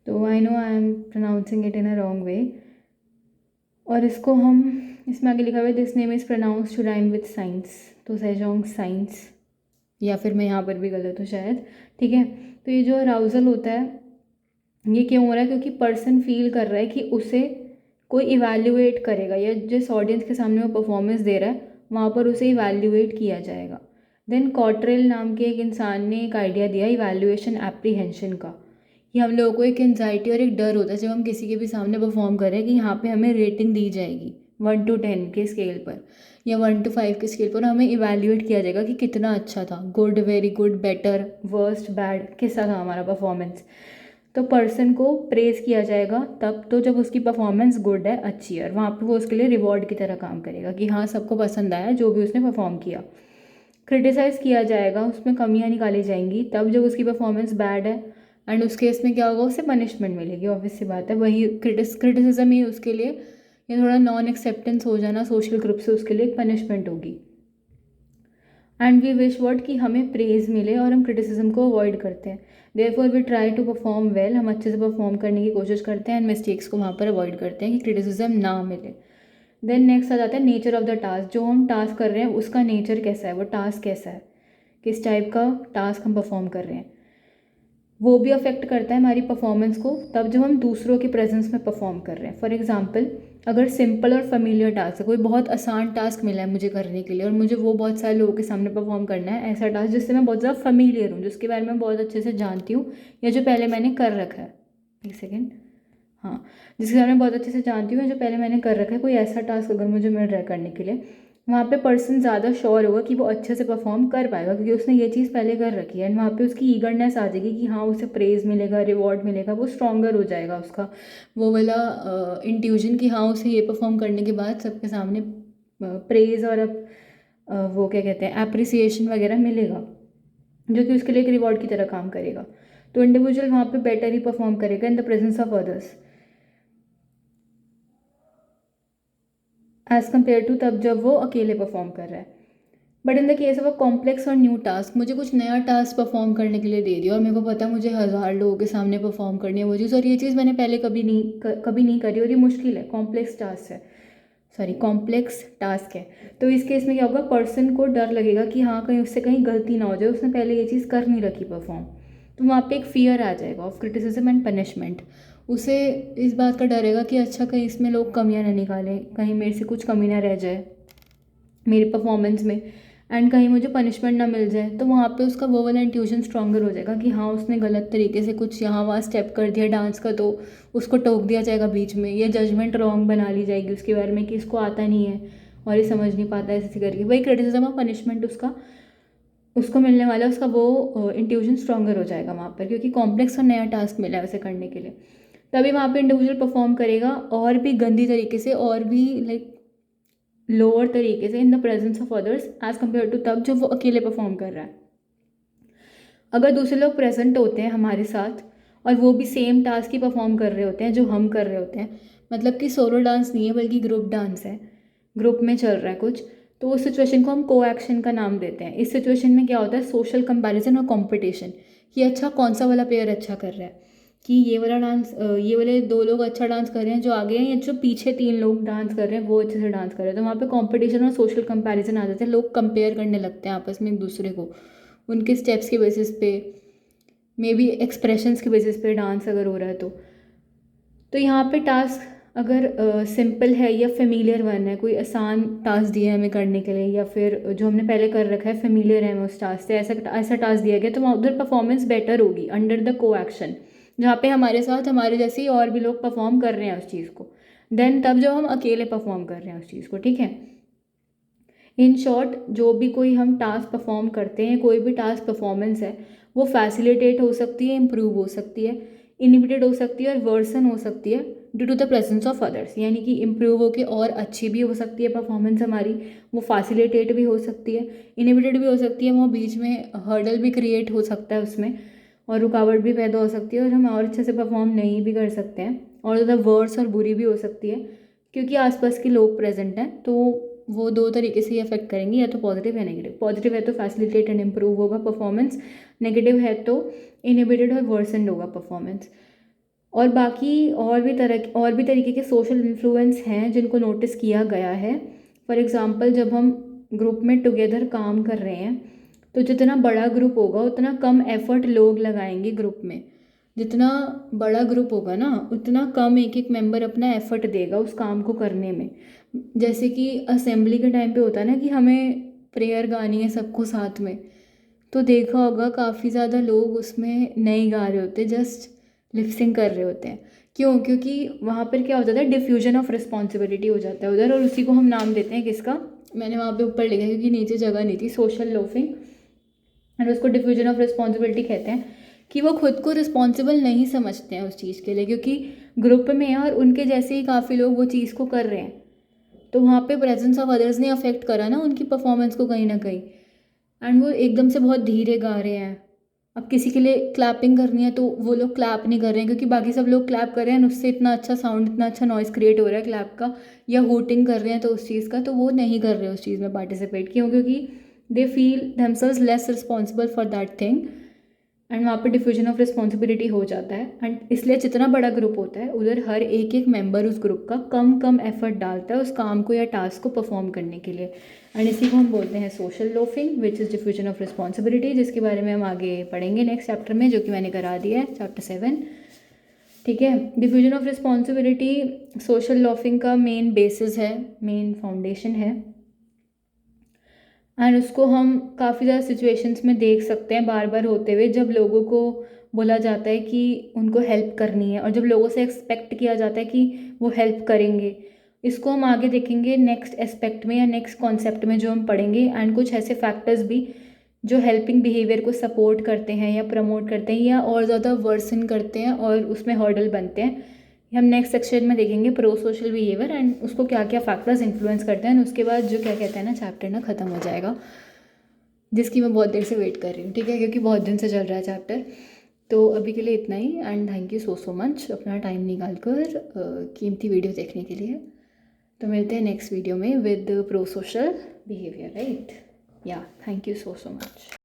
तो I know I am pronouncing it in a wrong way. और इसको हम, इसमें आगे लिखा हुआ है this name is pronounce to rhyme with science, तो सैजोंग साइंस, या फिर मैं यहाँ पर भी गलत हूँ शायद। ठीक है, तो ये जो अराउजल होता है ये क्यों हो रहा है, क्योंकि पर्सन फील कर रहा है कि उसे कोई इवैल्यूएट करेगा, या जिस ऑडियंस के सामने वो परफॉर्मेंस दे रहा है वहाँ पर उसे इवैल्यूएट किया जाएगा। देन कॉटरेल नाम के एक इंसान ने एक आइडिया दिया इवैल्यूएशन एप्रीहेंशन का, कि हम लोगों को एक एंजाइटी और एक डर होता है जब हम किसी के भी सामने परफॉर्म करें कि यहाँ पे हमें रेटिंग दी जाएगी 1 to 10 के स्केल पर, या 1 to 5 के स्केल पर हमें इवैल्यूएट किया जाएगा कि कितना अच्छा था, good, very good, better, worst, bad, कैसा था हमारा परफॉर्मेंस। तो पर्सन को प्रेज़ किया जाएगा तब तो जब उसकी परफॉर्मेंस गुड है, अच्छी है, और वहाँ पे वो उसके लिए रिवॉर्ड की तरह काम करेगा कि हाँ सबको पसंद आया जो भी उसने परफॉर्म किया। क्रिटिसाइज़ किया जाएगा, उसमें कमियाँ निकाली जाएंगी तब जब उसकी परफॉर्मेंस बैड है, एंड उस केस में क्या होगा, उसे पनिशमेंट मिलेगी, ऑब्वियस सी बात है। वही क्रिटिसिज्म ही उसके लिए, या थोड़ा नॉन एक्सेप्टेंस हो जाना सोशल ग्रुप से उसके लिए एक पनिशमेंट होगी। एंड वी विश वर्ड कि हमें प्रेज़ मिले और हम क्रिटिसिज्म को अवॉइड करते हैं। Therefore we try to perform well, हम अच्छे से परफॉर्म करने की कोशिश करते हैं एंड मिस्टेक्स को वहाँ पर अवॉइड करते हैं कि क्रिटिसिज्म ना मिले। देन नेक्स्ट आ जाता है नेचर ऑफ द टास्क, जो हम टास्क कर रहे हैं उसका नेचर कैसा है, वो टास्क कैसा है, किस टाइप का टास्क हम परफॉर्म कर रहे हैं, वो भी अफेक्ट करता है हमारी परफॉर्मेंस को तब जब हम दूसरों के प्रेजेंस में परफॉर्म कर रहे हैं। फॉर एग्जांपल, अगर सिंपल और फेमिलियर टास्क है, कोई बहुत आसान टास्क मिला है मुझे करने के लिए और मुझे वो बहुत सारे लोगों के सामने परफॉर्म करना है, ऐसा टास्क जिससे मैं बहुत ज़्यादा फेमिलियर हूँ, जिसके बारे में बहुत अच्छे से जानती हूँ, या जो पहले मैंने कर रखा है, एक सेकेंड, हाँ, जिसके बारे में बहुत अच्छे से जानती हूँ, जो पहले मैंने कर रखा है, कोई ऐसा टास्क अगर मुझे मिल रहा है करने के लिए, वहाँ पे पर्सन ज़्यादा श्योर होगा कि वो अच्छे से परफॉर्म कर पाएगा क्योंकि उसने ये चीज़ पहले कर रखी है, एंड वहाँ पे उसकी ईगरनेस आ जाएगी कि हाँ उसे प्रेज़ मिलेगा, रिवॉर्ड मिलेगा, वो स्ट्रॉन्गर हो जाएगा उसका वो वाला इंट्यूजन कि हाँ उसे ये परफॉर्म करने के बाद सबके सामने प्रेज़ और वो क्या कहते हैं एप्रिसिएशन वगैरह मिलेगा, जो कि उसके लिए एक रिवॉर्ड की तरह काम करेगा। तो इंडिविजुअल वहाँ पे बेटर ही परफॉर्म करेगा in the presence of others as compare to तब जब वो अकेले परफॉर्म कर रहा है। But in the case of a complex और न्यू टास्क, मुझे कुछ नया टास्क परफॉर्म करने के लिए दे दिया और मेरे को पता है मुझे 1000 लोगों के सामने परफॉर्म करनी है वो चीज़, और ये चीज़ मैंने पहले कभी नहीं करी और ये मुश्किल है, कॉम्प्लेक्स टास्क है, सॉरी कॉम्प्लेक्स टास्क है। तो इस केस में क्या होगा, पर्सन को डर लगेगा कि हाँ कहीं उससे कहीं गलती ना हो जाए, उसने पहले ये चीज़ कर नहीं रखी परफॉर्म, तो वहाँ पे एक फियर आ जाएगा ऑफ क्रिटिसिज्म एंड पनिशमेंट। उसे इस बात का डर रहेगा कि अच्छा कहीं इसमें लोग कमियाँ ना निकालें, कहीं मेरे से कुछ कमी ना रह जाए मेरी परफॉर्मेंस में, एंड कहीं मुझे पनिशमेंट ना मिल जाए, तो वहाँ पे उसका वो वाला इंट्यूशन स्ट्रॉन्गर हो जाएगा कि हाँ उसने गलत तरीके से कुछ यहाँ वहाँ स्टेप कर दिया डांस का, तो उसको टोक दिया जाएगा बीच में, या जजमेंट रॉन्ग बना ली जाएगी उसके बारे में कि इसको आता नहीं है और ये समझ नहीं पाता ऐसे करके, वही क्रिटिसिज्म और पनिशमेंट उसका उसको मिलने वाला उसका वो इंट्यूशन स्ट्रॉन्गर हो जाएगा वहाँ पर, क्योंकि कॉम्प्लेक्स और नया टास्क मिला है उसे करने के लिए। तभी वहाँ पे इंडिविजुअल परफॉर्म करेगा और भी गंदी तरीके से और भी लाइक लोअर तरीके से in the presence of others as compare to तब जब वो अकेले परफॉर्म कर रहा है। अगर दूसरे लोग प्रेजेंट होते हैं हमारे साथ और वो भी सेम टास्क ही परफॉर्म कर रहे होते हैं जो हम कर रहे होते हैं, मतलब कि सोलो डांस नहीं है बल्कि ग्रुप डांस है, ग्रुप में चल रहा है कुछ, तो उस सिचुएशन को हम को एक्शन का नाम देते हैं। इस सिचुएशन में क्या होता है, सोशल कंपैरिजन और कंपटीशन, कि अच्छा कौन सा वाला प्लेयर अच्छा कर रहा है, कि ये वाला डांस ये वाले 2 लोग अच्छा डांस कर रहे हैं जो आगे हैं, या जो पीछे 3 लोग डांस कर रहे हैं वो अच्छे से डांस कर रहे हैं, तो वहाँ पे कंपटीशन और सोशल कंपैरिजन आ जाते हैं, लोग कंपेयर करने लगते हैं आपस में एक दूसरे को उनके स्टेप्स के बेसिस पे, मे बी एक्सप्रेशंस के बेसिस पे डांस अगर हो रहा है तो यहाँ पे टास्क अगर सिंपल है या फेमिलियर वन है, कोई आसान टास्क दिया है हमें करने के लिए, या फिर जो हमने पहले कर रखा है फेमिलियर है हमें उस टास्क से, ऐसा ऐसा टास्क दिया गया तो वहाँ उधर परफॉर्मेंस बेटर होगी अंडर द को एक्शन, जहाँ पे हमारे साथ हमारे जैसे ही और भी लोग परफॉर्म कर रहे हैं उस चीज़ को, देन तब जब हम अकेले परफॉर्म कर रहे हैं उस चीज़ को, ठीक है। इन शॉर्ट, जो भी कोई हम टास्क परफॉर्म करते हैं, कोई भी टास्क परफॉर्मेंस है, वो फैसिलिटेट हो सकती है, इम्प्रूव हो सकती है, इनिबिटेड हो सकती है और वर्सन हो सकती है due to the presence of others, यानी कि इम्प्रूव होकर और अच्छी भी हो सकती है परफॉर्मेंस हमारी, वो फैसिलिटेट भी हो सकती है, इनिबिटेड भी हो सकती है, वो बीच में हर्डल भी क्रिएट हो सकता है उसमें और रुकावट भी पैदा हो सकती है और हम और अच्छे से परफॉर्म नहीं भी कर सकते हैं, और ज़्यादा वर्स और बुरी भी हो सकती है क्योंकि आसपास के लोग प्रेजेंट हैं, तो वो 2 तरीके से ही अफेक्ट करेंगे, या तो पॉजिटिव या नेगेटिव। पॉजिटिव है तो फैसिलिटेट एंड इम्प्रूव होगा परफॉर्मेंस, नेगेटिव है तो इनहिबिटेड और वर्सेंड होगा परफॉर्मेंस। और बाकी और भी तरीके के सोशल इन्फ्लुएंस हैं जिनको नोटिस किया गया है। फॉर एग्ज़ाम्पल, जब हम ग्रुप में टुगेदर काम कर रहे हैं तो जितना बड़ा ग्रुप होगा उतना कम एफर्ट लोग लगाएंगे ग्रुप में। जितना बड़ा ग्रुप होगा ना उतना कम एक एक मेंबर अपना एफर्ट देगा उस काम को करने में। जैसे कि असेंबली के टाइम पे होता है ना कि हमें प्रेयर गानी है सबको साथ में, तो देखा होगा काफ़ी ज़्यादा लोग उसमें नहीं गा रहे होते, जस्ट लिपसिंग कर रहे होते हैं। क्यों? क्योंकि वहाँ पर क्या हो जाता है, डिफ्यूजन ऑफ रिस्पॉन्सिबिलिटी हो जाता है उधर, और उसी को हम नाम देते हैं किसका, मैंने वहाँ पे ऊपर लिखा है क्योंकि नीचे जगह नहीं थी, सोशल लोफिंग, और उसको डिफ्यूजन ऑफ रिस्पॉन्सिबिलिटी कहते हैं। कि वो खुद को रिस्पॉन्सिबल नहीं समझते हैं उस चीज़ के लिए, क्योंकि ग्रुप में है और उनके जैसे ही काफ़ी लोग वो चीज़ को कर रहे हैं, तो वहाँ पे प्रेजेंस ऑफ अदर्स ने अफेक्ट करा ना उनकी परफॉर्मेंस को कहीं ना कहीं। एंड वो एकदम से बहुत धीरे गा रहे हैं। अब किसी के लिए क्लैपिंग करनी है तो वो लोग क्लैप नहीं कर रहे हैं क्योंकि बाकी सब लोग क्लैप कर रहे हैं, उससे इतना अच्छा साउंड, इतना अच्छा नॉइस क्रिएट हो रहा है क्लैप का, या होटिंग कर रहे हैं तो उस चीज़ का, तो वो नहीं कर रहे उस चीज़ में पार्टिसिपेट। क्यों? क्योंकि they feel themselves less responsible for that thing, and वहाँ पे डिफ्यूजन ऑफ रिस्पॉन्सिबिलिटी हो जाता है। एंड इसलिए जितना बड़ा ग्रुप होता है उधर हर एक एक मेंबर उस ग्रुप का कम कम एफर्ट डालता है उस काम को या टास्क को परफॉर्म करने के लिए। एंड इसी को हम बोलते हैं social loafing, which is diffusion of responsibility, जिसके बारे में हम आगे पढ़ेंगे नेक्स्ट चैप्टर में, जो कि मैंने करा दिया है, चैप्टर 7। ठीक है। Diffusion of responsibility social loafing का मेन बेसिस है, मेन फाउंडेशन है। एंड उसको हम काफ़ी ज़्यादा सिचुएशंस में देख सकते हैं बार बार होते हुए, जब लोगों को बोला जाता है कि उनको हेल्प करनी है और जब लोगों से एक्सपेक्ट किया जाता है कि वो हेल्प करेंगे। इसको हम आगे देखेंगे नेक्स्ट एस्पेक्ट में या नेक्स्ट कॉन्सेप्ट में जो हम पढ़ेंगे। एंड कुछ ऐसे फैक्टर्स भी जो हेल्पिंग बिहेवियर को सपोर्ट करते हैं या प्रमोट करते हैं या और ज़्यादा वर्सन करते हैं और उसमें हर्डल बनते हैं, हम नेक्स्ट सेक्शन में देखेंगे प्रो सोशल बिहेवियर एंड उसको क्या क्या फैक्टर्स इन्फ्लुएंस करते हैं। उसके बाद जो क्या कहते हैं ना, चैप्टर ना ख़त्म हो जाएगा, जिसकी मैं बहुत देर से वेट कर रही हूँ। ठीक है, क्योंकि बहुत दिन से चल रहा है चैप्टर। तो अभी के लिए इतना ही, and thank you so much अपना टाइम निकाल कर कीमती वीडियो देखने के लिए। तो मिलते हैं नेक्स्ट वीडियो में with pro social behaviour, right? या थैंक यू सो मच।